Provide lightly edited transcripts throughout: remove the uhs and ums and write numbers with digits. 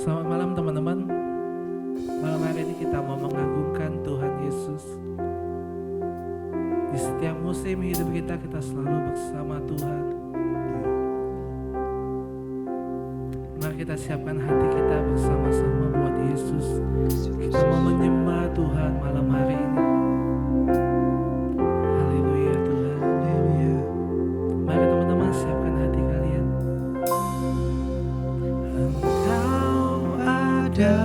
Selamat malam teman-teman. Malam hari ini kita mau mengagungkan Tuhan Yesus. Di setiap musim hidup kita selalu bersama Tuhan. Mari kita siapkan hati kita bersama-sama buat Yesus. Kita mau menyembah Tuhan malam hari ini. Haleluya Tuhan. Mari teman-teman siapkan hati kalian. Engkau ada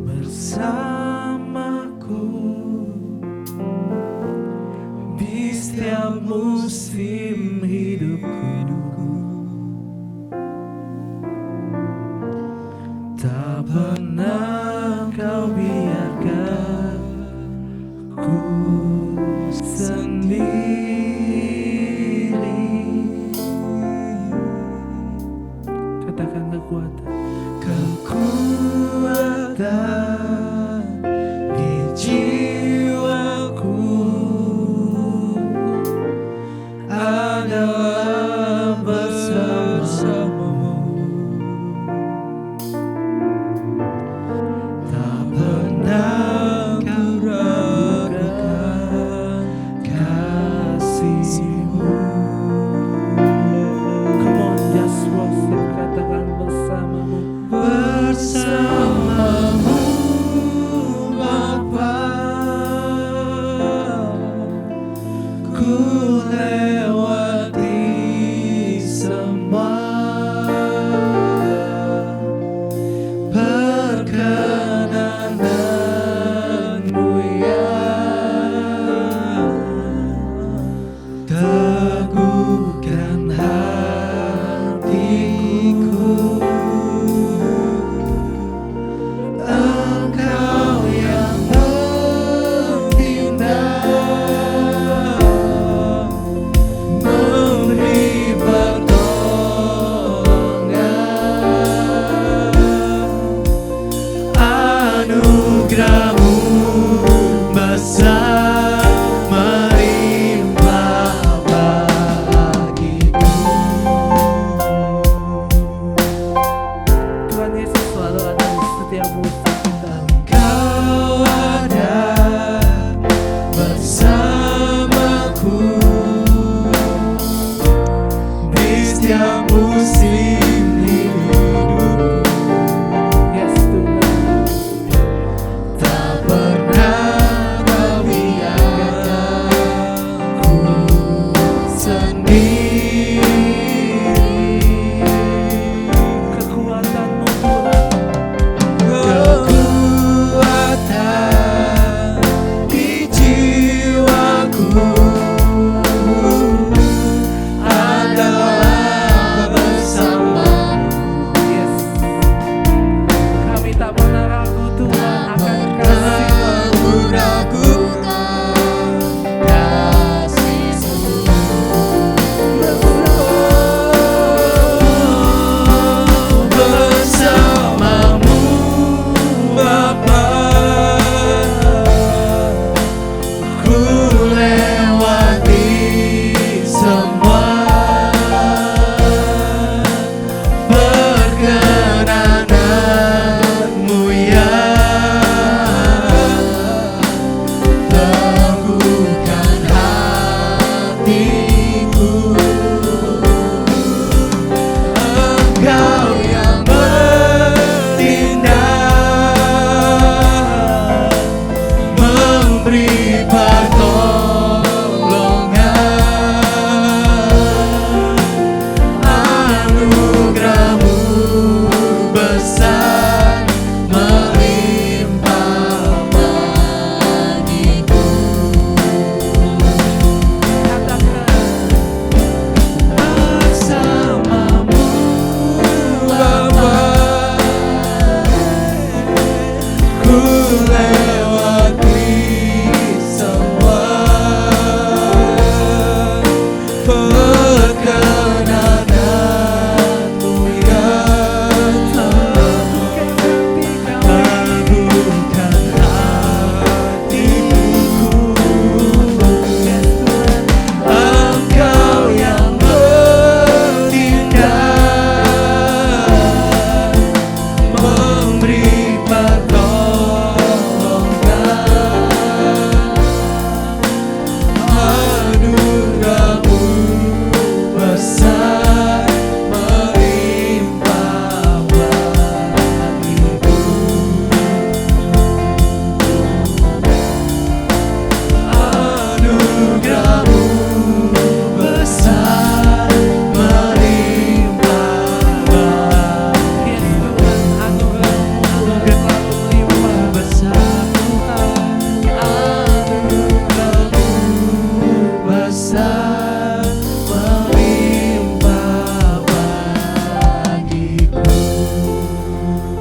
bersamaku di setiap musim hidupku. Tak pernah kau biarkan ku sendiri. Katakan kekuatan di jiwaku adalah bersamamu. Tak pernah kau ragukan kasih-Mu. Come on, just worship. Katakan bersamamu. Bersamamu Bapa, ku lewati semua perkenanan-Mu ya. Teguhkan hatiku, Engkau yang menghindar, memberi pertolongan. Anugerah-Mu besar melimpah bagiku. Tuhan Yesus selalu ada di setiap musim kita. Engkau ada bersamaku di setiap musim hidupku. Yes Tuhan. Tak pernah kau biarkan ku sendiri. Kekuatan-Mu Tuhan.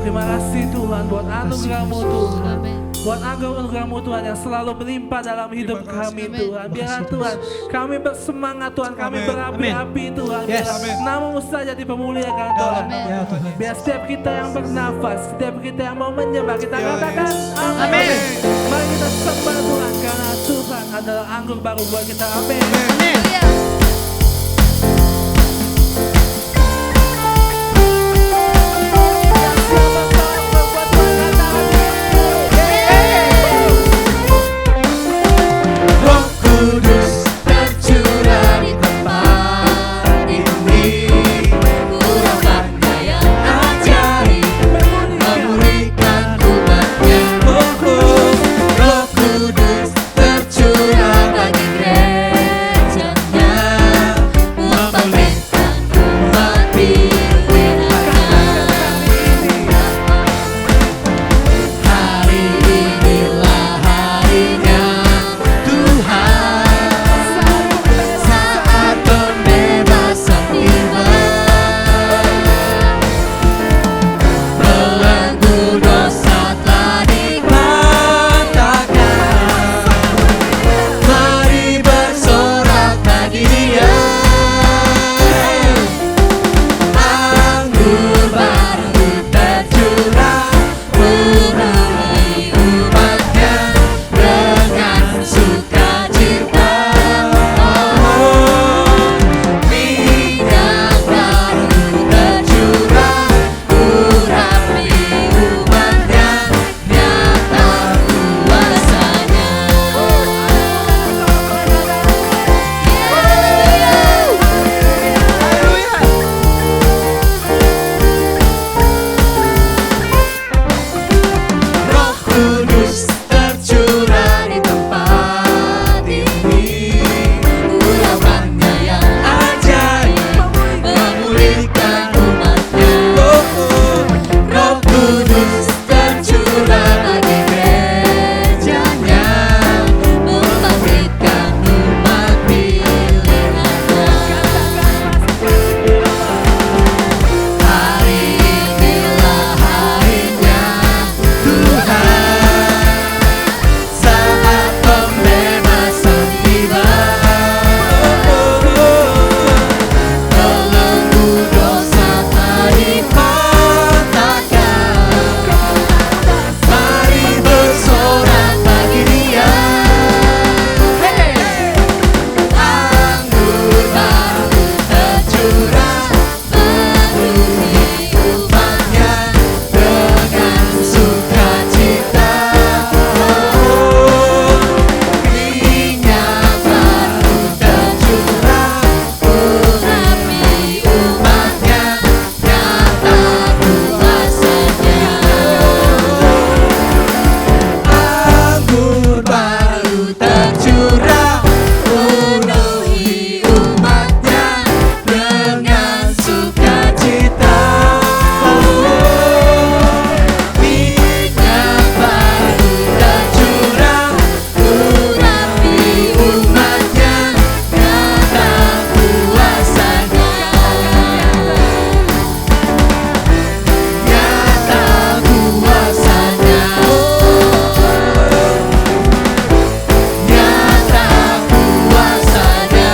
Terima kasih Tuhan buat anugerah-Mu Tuhan. Amin. Buat anugerah-Mu Tuhan yang selalu melimpah dalam hidup kami Tuhan. Biarlah Tuhan kami bersemangat Tuhan, kami berapi-api Tuhan. Yes. Biar nama-Mu saja dipermuliakan Tuhan. Amin. Ya Tuhan. Biar setiap kita yang bernafas, setiap kita yang mau menyembah, kita katakan amin. Amin. Mari kita sembah Tuhan karena Tuhan adalah anggur baru buat kita. Amin. Haleluya. Roh Kudus tercurah di tempat ini, urapannya yang ajaib memulihkan umatnya. Roh Kudus tercurah bagi gerejanya, membangkitkan umat pilihannya. Hari inilah harinya Tuhan, saat pembebasan tiba. Belenggu dosa telah dipatahkan, mari bersorak bagi Dia. Anggur baru tercurah, memenuhi umatnya dengan sukacita. Minyak baru tercurah, urapi umatnya, nyata kuasanya. Roh Kudus tercurah di tempat ini, urapannya yang ajaib memulihkan umatnya. Roh Kudus tercurah bagi gerejanya, membangkitkan umat pilihannya. Hari inilah harinya Tuhan, saat pembebasan tiba. Belenggu dosa telah dipatahkan, mari bersorak bagi Dia. Anggur baru tercurah, memenuhi umatnya dengan sukacita. Minyak baru tercurah, urapi umatnya, nyata kuasanya. Anggur baru tercurah, penuhi umatnya dengan sukacita. Minyak baru tercurah, urapi umatnya, nyata kuasanya. Nyata kuasanya. Nyata kuasanya.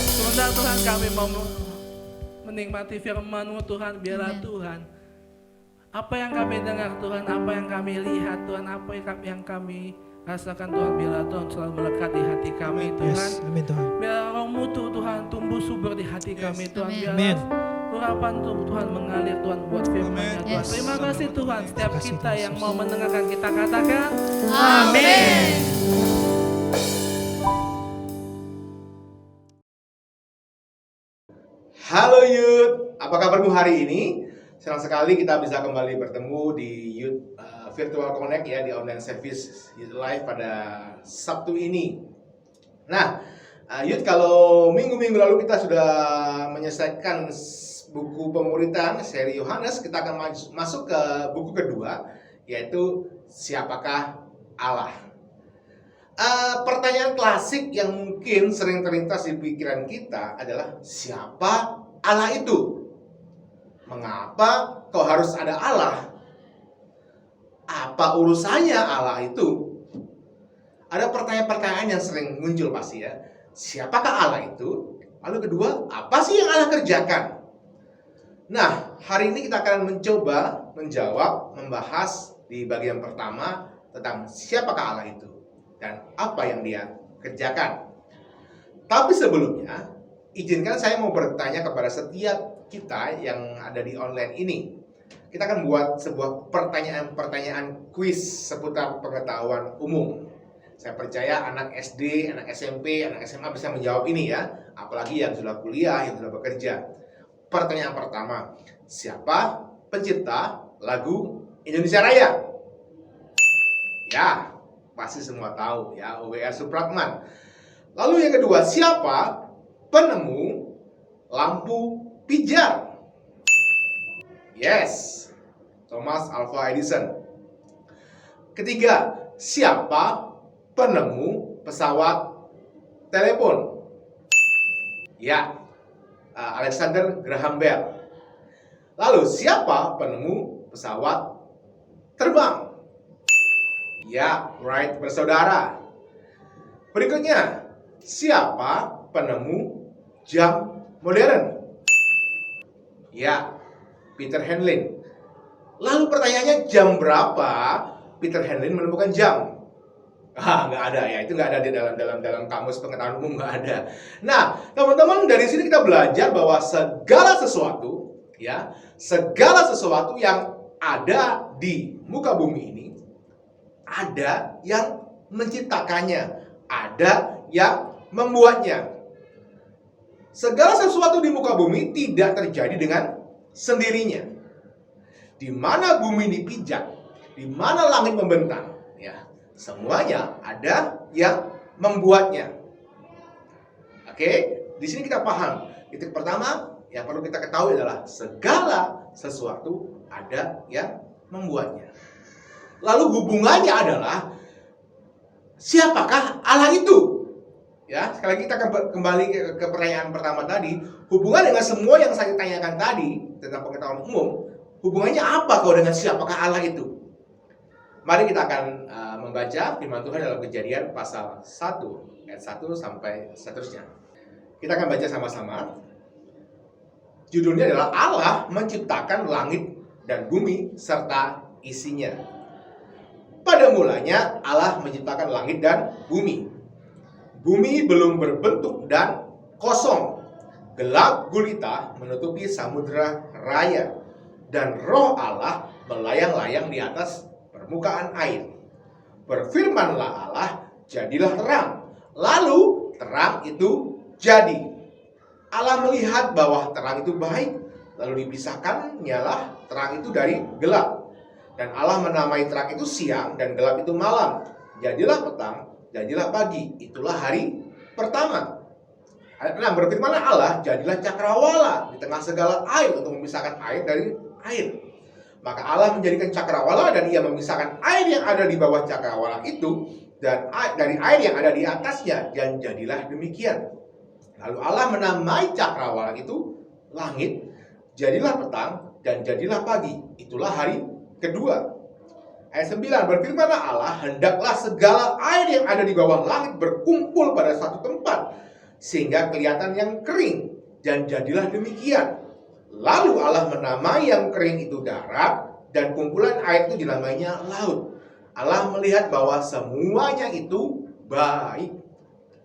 Sebentar Tuhan kami mau menikmati firman-Mu Tuhan. Biarlah Amin. Tuhan apa yang kami dengar Tuhan, apa yang kami lihat Tuhan, apa yang kami rasakan Tuhan, biarlah Tuhan selalu melekat di hati kami Tuhan. Amin Tuhan. Biar Roh-Mu Tuhan tumbuh subur di hati kami Tuhan. Amin. Biarlah urapan Tuhan mengalir Tuhan buat firman-Nya Tuhan. Yes. Terima kasih Tuhan. Setiap Terima kasih, kita Tuhan yang Yesus. mau mendengarkan kita katakan Amin. Halo Youth, apa kabarmu hari ini? Senang sekali kita bisa kembali bertemu di Youth Virtual Connect ya, di online service Youth Live pada Sabtu ini. Nah, Youth, kalau minggu-minggu lalu kita sudah menyelesaikan buku pemuritan seri Yohanes, kita akan masuk ke buku kedua, yaitu Siapakah Allah. Pertanyaan klasik yang mungkin sering terlintas di pikiran kita adalah siapa Allah itu? Mengapa kau harus ada Allah? Apa urusannya Allah itu? Ada pertanyaan-pertanyaan yang sering muncul pasti ya. Siapakah Allah itu? Lalu kedua, apa sih yang Allah kerjakan? Nah, hari ini kita akan mencoba menjawab, membahas di bagian pertama tentang siapakah Allah itu dan apa yang dia kerjakan. Tapi sebelumnya, izinkan saya mau bertanya kepada setiap kita yang ada di online ini. Kita akan buat sebuah pertanyaan-pertanyaan kuis seputar pengetahuan umum. Saya percaya anak SD, anak SMP, anak SMA bisa menjawab ini ya. Apalagi yang sudah kuliah, yang sudah bekerja. Pertanyaan pertama, siapa pencipta lagu Indonesia Raya? Ya, pasti semua tahu ya, W.R. Supratman. Lalu yang kedua, siapa penemu lampu pijar? Yes, Thomas Alva Edison. Ketiga, siapa penemu pesawat telepon? Ya, Alexander Graham Bell. Lalu siapa penemu pesawat terbang? Ya, Wright bersaudara. Berikutnya, siapa penemu jam modern? Ya, Peter Henley. Lalu pertanyaannya, jam berapa Peter Henley menemukan jam? Nggak ada ya, itu nggak ada di dalam kamus pengetahuan umum, nggak ada. Nah, teman-teman, dari sini kita belajar bahwa segala sesuatu yang ada di muka bumi ini, ada yang menciptakannya, ada yang membuatnya. Segala sesuatu di muka bumi tidak terjadi dengan sendirinya. Di mana bumi dipijak, di mana langit membentang, ya, semuanya ada yang membuatnya. Oke, di sini kita paham. Titik pertama yang perlu kita ketahui adalah segala sesuatu ada yang membuatnya. Lalu hubungannya adalah siapakah Allah itu? Ya, sekali lagi kita akan kembali ke pertanyaan pertama tadi. Hubungan dengan semua yang saya tanyakan tadi tentang pengetahuan umum, hubungannya apa kalau dengan siapakah Allah itu? Mari kita akan membaca firman Tuhan dalam Kejadian pasal 1 ayat 1 sampai seterusnya. Kita akan baca sama-sama. Judulnya adalah Allah menciptakan langit dan bumi serta isinya. Pada mulanya Allah menciptakan langit dan bumi. Bumi belum berbentuk dan kosong. Gelap gulita menutupi samudera raya. Dan roh Allah melayang-layang di atas permukaan air. Berfirmanlah Allah, jadilah terang. Lalu terang itu jadi. Allah melihat bahwa terang itu baik. Lalu dipisahkannya lah terang itu dari gelap. Dan Allah menamai terang itu siang dan gelap itu malam. Jadilah petang, jadilah pagi. Itulah hari pertama. Ayat 6, berfirmanlah Allah, jadilah cakrawala di tengah segala air untuk memisahkan air dari air. Maka Allah menjadikan cakrawala dan ia memisahkan air yang ada di bawah cakrawala itu dan dari air yang ada di atasnya, dan jadilah demikian. Lalu Allah menamai cakrawala itu langit, jadilah petang dan jadilah pagi. Itulah hari kedua. Ayat 9, berfirmanlah Allah, hendaklah segala air yang ada di bawah langit berkumpul pada satu tempat, sehingga kelihatan yang kering, dan jadilah demikian. Lalu Allah menamai yang kering itu darat, dan kumpulan air itu dinamainya laut. Allah melihat bahwa semuanya itu baik.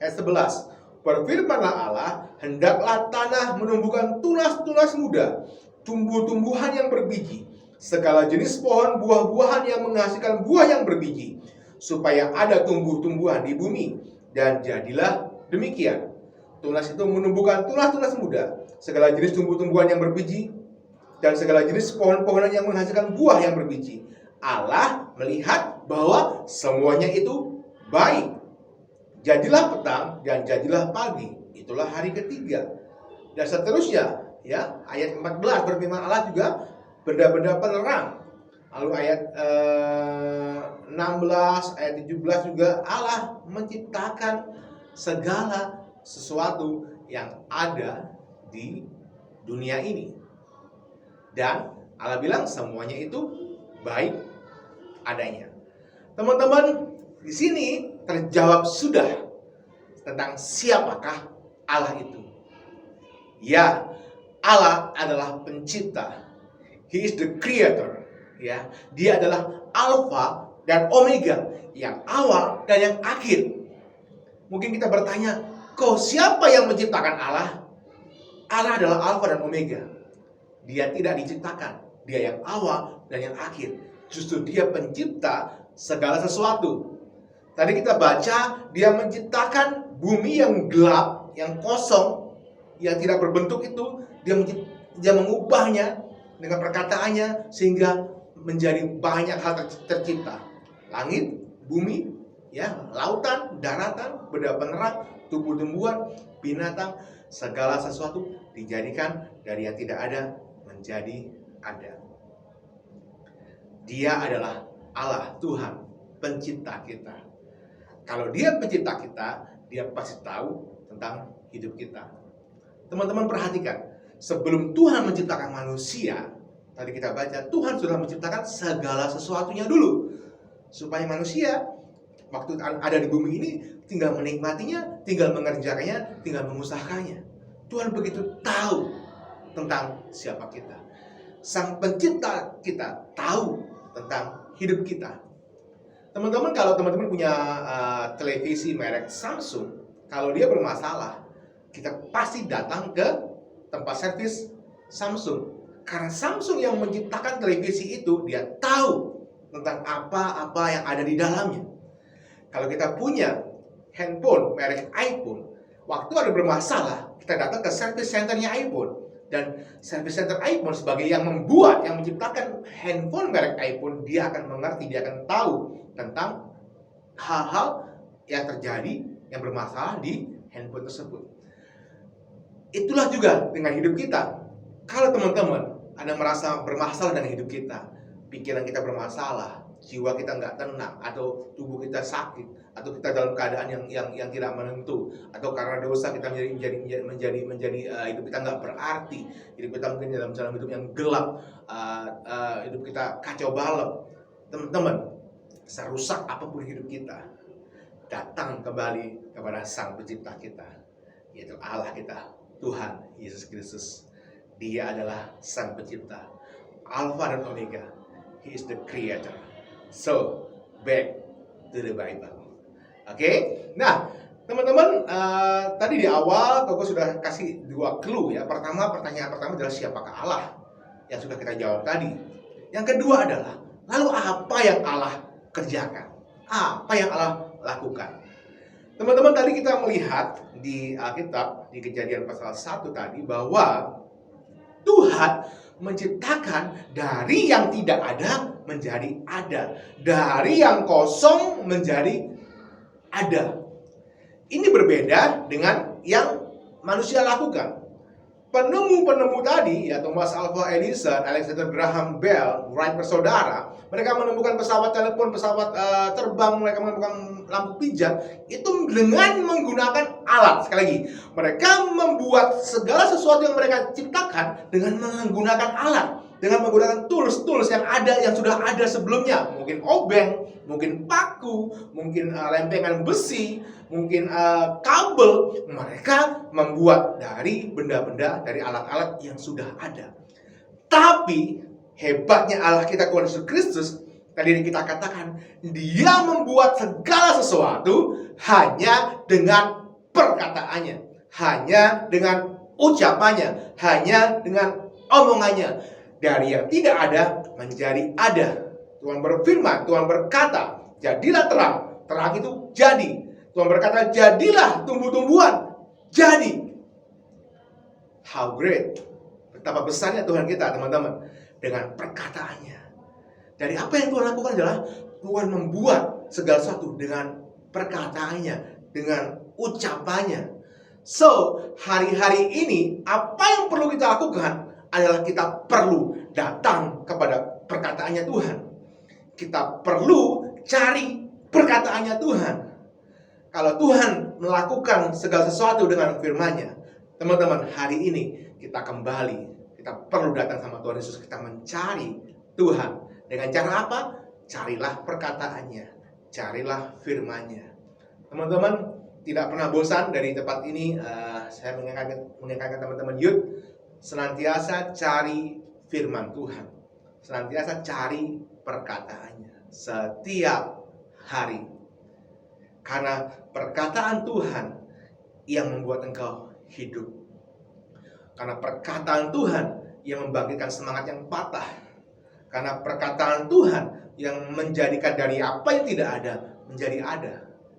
Ayat 11, berfirmanlah Allah, hendaklah tanah menumbuhkan tunas-tunas muda, tumbuh-tumbuhan yang berbiji, segala jenis pohon buah-buahan yang menghasilkan buah yang berbiji, supaya ada tumbuh-tumbuhan di bumi. Dan jadilah demikian. Tunas itu menumbuhkan tunas-tunas muda, segala jenis tumbuh-tumbuhan yang berbiji, dan segala jenis pohon-pohonan yang menghasilkan buah yang berbiji. Allah melihat bahwa semuanya itu baik. Jadilah petang dan jadilah pagi. Itulah hari ketiga. Dan seterusnya, ya, ayat 14 berfirman Allah juga benda-benda penerang. Lalu ayat 16 ayat 17 juga Allah menciptakan segala sesuatu yang ada di dunia ini. Dan Allah bilang semuanya itu baik adanya. Teman-teman, di sini terjawab sudah tentang siapakah Allah itu. Ya, Allah adalah pencipta. He is the creator. Ya, dia adalah Alpha dan Omega, yang awal dan yang akhir. Mungkin kita bertanya, kok siapa yang menciptakan Allah? Allah adalah Alpha dan Omega. Dia tidak diciptakan. Dia yang awal dan yang akhir. Justru dia pencipta segala sesuatu. Tadi kita baca, dia menciptakan bumi yang gelap, yang kosong, yang tidak berbentuk itu. Dia mengubahnya dengan perkataannya sehingga menjadi banyak hal tercipta. Langit, bumi, ya, lautan, daratan, benda penerak, tumbuh-tumbuhan, binatang, segala sesuatu dijadikan dari yang tidak ada menjadi ada. Dia adalah Allah, Tuhan, pencipta kita. Kalau dia pencipta kita, dia pasti tahu tentang hidup kita. Teman-teman perhatikan, sebelum Tuhan menciptakan manusia, tadi kita baca, Tuhan sudah menciptakan segala sesuatunya dulu. Supaya manusia, waktu ada di bumi ini, tinggal menikmatinya, tinggal mengerjakannya, tinggal mengusahakannya. Tuhan begitu tahu tentang siapa kita. Sang pencipta kita tahu tentang hidup kita. Teman-teman, kalau teman-teman punya televisi merek Samsung, kalau dia bermasalah, kita pasti datang ke tempat servis Samsung. Karena Samsung yang menciptakan televisi itu, dia tahu tentang apa-apa yang ada di dalamnya. Kalau kita punya handphone merek iPhone, waktu ada bermasalah, kita datang ke service centernya iPhone. Dan service center iPhone sebagai yang membuat, yang menciptakan handphone merek iPhone, dia akan mengerti, dia akan tahu tentang hal-hal yang terjadi, yang bermasalah di handphone tersebut. Itulah juga dengan hidup kita. Kalau teman-teman ada merasa bermasalah dengan hidup kita, pikiran kita bermasalah, jiwa kita nggak tenang, atau tubuh kita sakit, atau kita dalam keadaan yang tidak menentu, atau karena dosa kita menjadi hidup kita nggak berarti, hidup kita mungkin dalam jalan hidup yang gelap, hidup kita kacau balau. Teman-teman, serusak apapun hidup kita, datang kembali kepada Sang Pencipta kita, yaitu Allah kita, Tuhan Yesus Kristus. Dia adalah Sang Pencipta, Alpha dan Omega. He is the creator. So, back to the Bible. Oke? Nah, teman-teman, tadi di awal Koko sudah kasih 2 clue ya. Pertanyaan pertama adalah siapakah Allah? Yang sudah kita jawab tadi. Yang kedua adalah, lalu apa yang Allah kerjakan? Apa yang Allah lakukan? Teman-teman, tadi kita melihat di Alkitab, di Kejadian pasal 1 tadi, bahwa Tuhan menciptakan dari yang tidak ada menjadi ada, dari yang kosong menjadi ada. Ini berbeda dengan yang manusia lakukan. Penemu-penemu tadi, ya Thomas Alva Edison, Alexander Graham Bell, Wright bersaudara, mereka menemukan pesawat telepon, pesawat terbang, mereka menemukan lampu pijat, itu dengan menggunakan alat. Sekali lagi, mereka membuat segala sesuatu yang mereka ciptakan dengan menggunakan alat, dengan menggunakan tools yang ada, yang sudah ada sebelumnya. Mungkin obeng, mungkin paku, mungkin lempengan besi, mungkin kabel. Mereka membuat dari benda-benda, dari alat-alat yang sudah ada. Tapi hebatnya Allah kita, Tuhan Yesus Kristus, tadi kita katakan, dia membuat segala sesuatu hanya dengan perkataannya, hanya dengan ucapannya, hanya dengan omongannya. Dari yang tidak ada menjadi ada. Tuhan berfirman, Tuhan berkata, jadilah terang. Terang itu jadi. Tuhan berkata, jadilah tumbuh-tumbuhan. Jadi. How great. Betapa besarnya Tuhan kita, teman-teman. Dengan perkataannya. Dari apa yang Tuhan lakukan adalah Tuhan membuat segala sesuatu dengan perkataannya, dengan ucapannya. So, hari-hari ini apa yang perlu kita lakukan adalah kita perlu datang kepada perkataannya Tuhan. Kita perlu cari perkataannya Tuhan. Kalau Tuhan melakukan segala sesuatu dengan firman-Nya, teman-teman, hari ini kita kembali, kita perlu datang sama Tuhan Yesus, kita mencari Tuhan. Dengan cara apa? Carilah perkataannya, carilah firman-Nya. Teman-teman, tidak pernah bosan dari tempat ini. Saya mengingatkan teman-teman youth, senantiasa cari firman Tuhan, senantiasa cari perkataannya setiap hari. Karena perkataan Tuhan yang membuat engkau hidup. Karena perkataan Tuhan yang membangkitkan semangat yang patah. Karena perkataan Tuhan yang menjadikan dari apa yang tidak ada menjadi ada.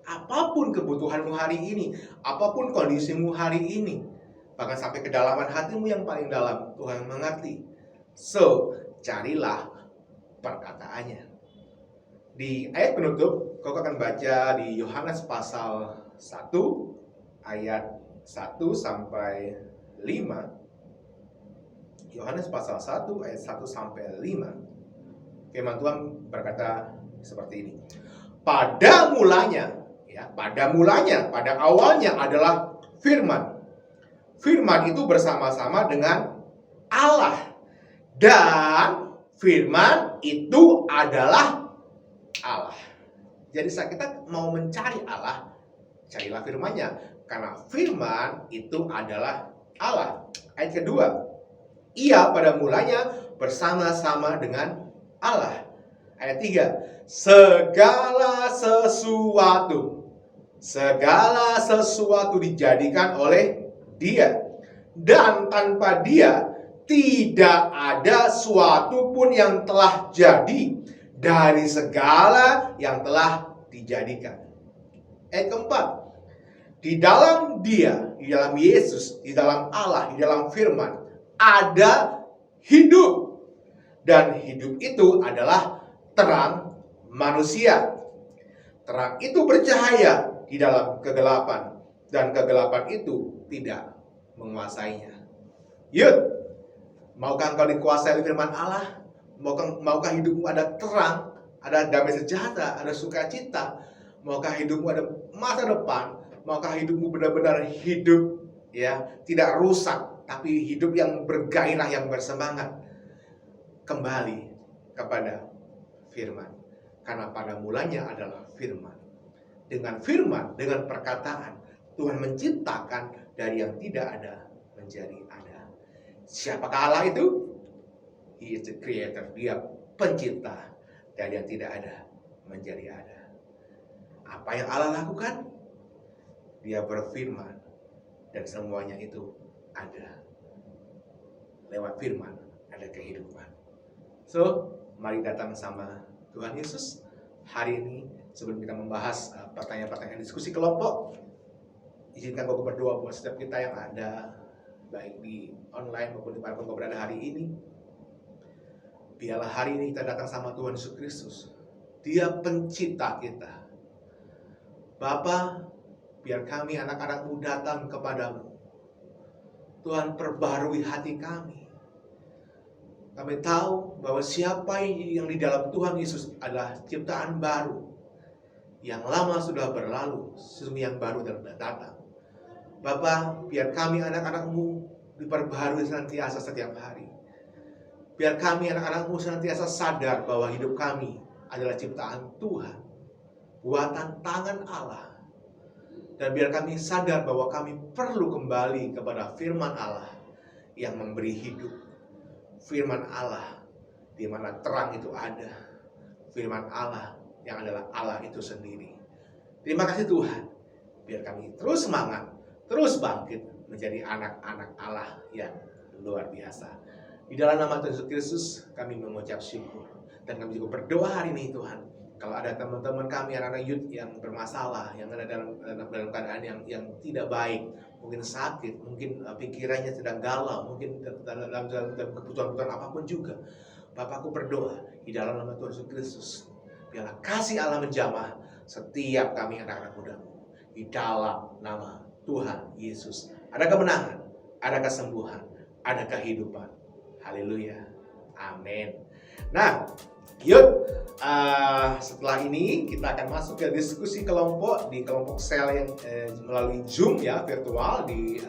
Apapun kebutuhanmu hari ini, apapun kondisimu hari ini, bahkan sampai kedalaman hatimu yang paling dalam, Tuhan mengerti. So, carilah perkataannya. Di ayat penutup, kau akan baca di Yohanes pasal 1 ayat 1 sampai 5. Yohanes pasal 1 ayat 1 sampai 5. Firman Tuhan berkata seperti ini. Pada mulanya, pada awalnya adalah firman. Firman itu bersama-sama dengan Allah. Dan firman itu adalah Allah. Jadi saat kita mau mencari Allah, carilah firman-Nya. Karena firman itu adalah Allah. Ayat kedua, ia pada mulanya bersama-sama dengan Allah. Ayat 3, segala sesuatu dijadikan oleh Dia, dan tanpa Dia tidak ada suatu pun yang telah jadi dari segala yang telah dijadikan. Ayat keempat, di dalam Dia, di dalam Yesus, di dalam Allah, di dalam firman ada hidup, dan hidup itu adalah terang manusia. Terang itu bercahaya di dalam kegelapan, dan kegelapan itu tidak menguasainya. Yud, maukah engkau dikuasai oleh firman Allah? Maukah hidupmu ada terang, ada damai sejahtera, ada sukacita? Maukah hidupmu ada masa depan? Maukah hidupmu benar-benar hidup tidak rusak, tapi hidup yang bergairah, yang bersemangat? Kembali kepada firman. Karena pada mulanya adalah firman. Dengan firman, dengan perkataan, Tuhan menciptakan dari yang tidak ada menjadi ada. Siapakah Allah itu? He is the creator. Dia pencipta. Dari yang tidak ada menjadi ada. Apa yang Allah lakukan? Dia berfirman, dan semuanya itu ada. Lewat firman ada kehidupan. So, mari datang sama Tuhan Yesus hari ini. Sebelum kita membahas pertanyaan-pertanyaan diskusi kelompok, izinkan aku berdoa buat setiap kita yang ada, baik di online maupun di mana pun berada hari ini. Biarlah hari ini kita datang sama Tuhan Yesus Kristus. Dia pencipta kita. Bapa, biar kami anak-anak-Mu datang kepadamu. Tuhan, perbarui hati kami. Kami tahu bahwa siapa yang di dalam Tuhan Yesus adalah ciptaan baru. Yang lama sudah berlalu, sesungguhnya yang baru telah datang. Bapa, biar kami anak-anak-Mu diperbarui senantiasa setiap hari. Biar kami anak-anak-Mu senantiasa sadar bahwa hidup kami adalah ciptaan Tuhan, buatan tangan Allah. Dan biar kami sadar bahwa kami perlu kembali kepada firman Allah yang memberi hidup. Firman Allah di mana terang itu ada. Firman Allah yang adalah Allah itu sendiri. Terima kasih Tuhan. Biar kami terus semangat, terus bangkit menjadi anak-anak Allah yang luar biasa. Di dalam nama Tuhan Yesus Kristus kami mengucap syukur. Dan kami juga berdoa hari ini Tuhan. Kalau ada teman-teman kami, anak-anak youth yang bermasalah, yang ada dalam keadaan yang tidak baik, mungkin sakit, mungkin pikirannya sedang galau, mungkin dalam kebutuhan-kebutuhan apapun juga. Bapakku berdoa di dalam nama Tuhan Yesus Kristus, biarlah kasih Allah menjamah setiap kami anak-anak muda-Mu. Di dalam nama Tuhan Yesus ada kemenangan, ada kesembuhan, ada kehidupan. Haleluya. Amin. Nah, Yuk, setelah ini kita akan masuk ke diskusi kelompok di kelompok sel yang melalui Zoom ya, virtual di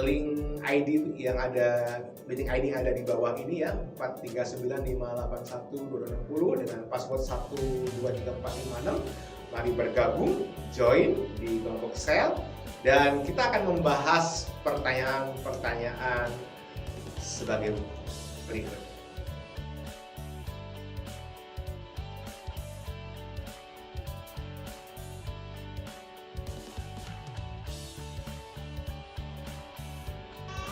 link ID yang ada, meeting ID yang ada di bawah ini ya, 439581260 dengan password 123456. Mari bergabung, join di kelompok sel, dan kita akan membahas pertanyaan-pertanyaan sebagai berikut.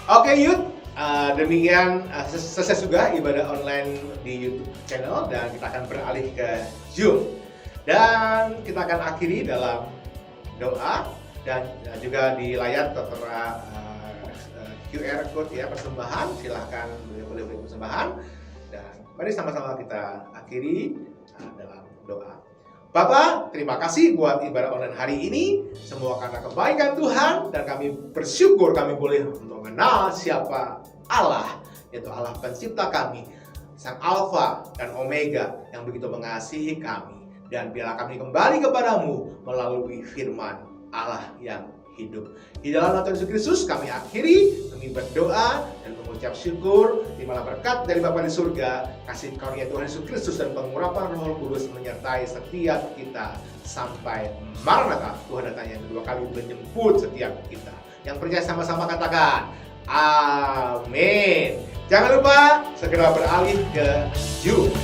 Oke Yud, demikian selesai juga ibadah online di YouTube channel, dan kita akan beralih ke Zoom. Dan kita akan akhiri dalam doa, dan juga di layar tertera QR code ya, persembahan. Silahkan boleh beri persembahan, dan mari sama-sama kita akhiri dalam doa. Bapak, terima kasih buat ibadah online hari ini. Semua karena kebaikan Tuhan, dan kami bersyukur kami boleh mengenal siapa Allah, yaitu Allah pencipta kami, Sang Alfa dan Omega yang begitu mengasihi kami. Dan biarlah kami kembali kepadamu melalui firman Allah yang hidup. Di dalam nama Tuhan Yesus Kristus kami akhiri, kami berdoa dan mengucap syukur. Terimalah berkat dari Bapa di surga, kasih karunia Tuhan Yesus Kristus dan pengurapan Roh Kudus menyertai setiap kita sampai Maranatha, Tuhan datang yang kedua kali menjemput setiap kita. Yang percaya sama-sama katakan amin. Jangan lupa segera beralih ke Zoom.